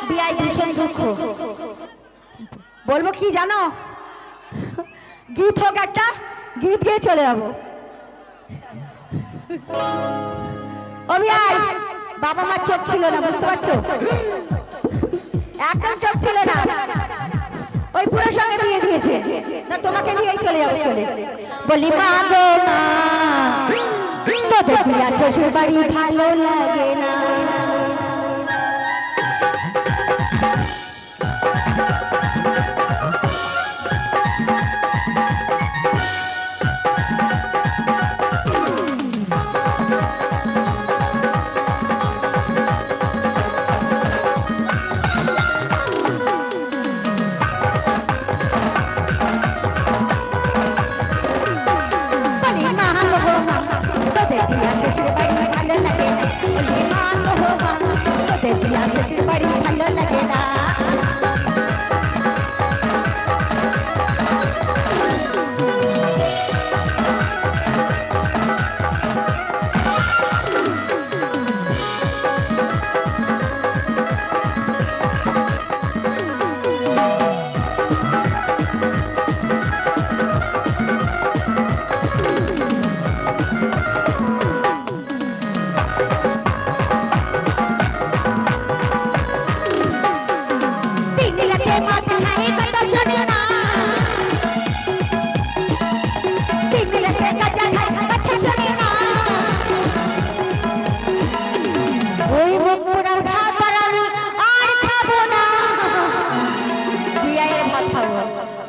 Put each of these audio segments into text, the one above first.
বিয়ায় ভীষণ দুঃখ। বলবো কি জানো, গীত হোক একটা, গীত গিয়ে চলে যাবো। ও বিয়াই, বাবা মার চোখ ছিল না, বুঝতে পারছো? একদম চোখ ছিল না, ওই পুরো সঙ্গে বিয়ে দিয়েছে। না তোমাকে নিয়েই চলে যাবো, চলে। বলি মা গো মা, তোদের বিয়া শ্বশুর বাড়ি ভালো লাগে না।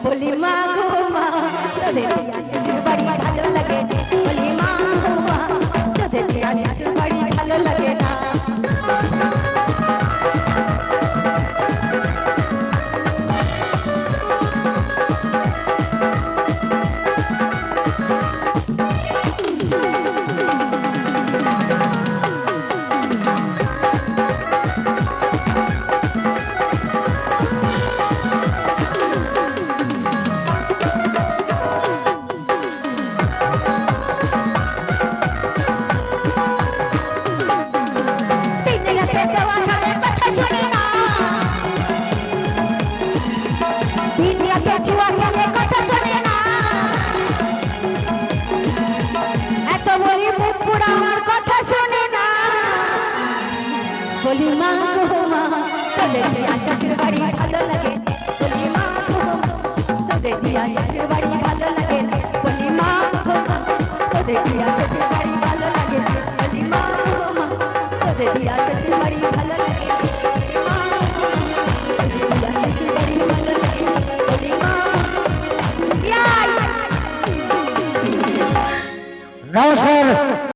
বলি মা গো মা, তোদের বিয়া শ্বশুর বাড়ি ভালো লাগে। বলি মা গো মা, তোদের বিয়া শ্বশুর বাড়ি ভালো লাগে না। বলি মা গো মা, তোদের বিয়া শ্বশুর বাড়ি ভালো লাগে। বলি মা গো মা, তোদের বিয়া শ্বশুর বাড়ি ভালো লাগে। বলি মা গো মা, তোদের বিয়া শ্বশুর বাড়ি ভালো লাগে। বলি মা গো মা, তোদের বিয়া শ্বশুর বাড়ি ভালো লাগে। বিয়া শ্বশুর বাড়ি ভালো লাগে। বলি মা নমস্কার।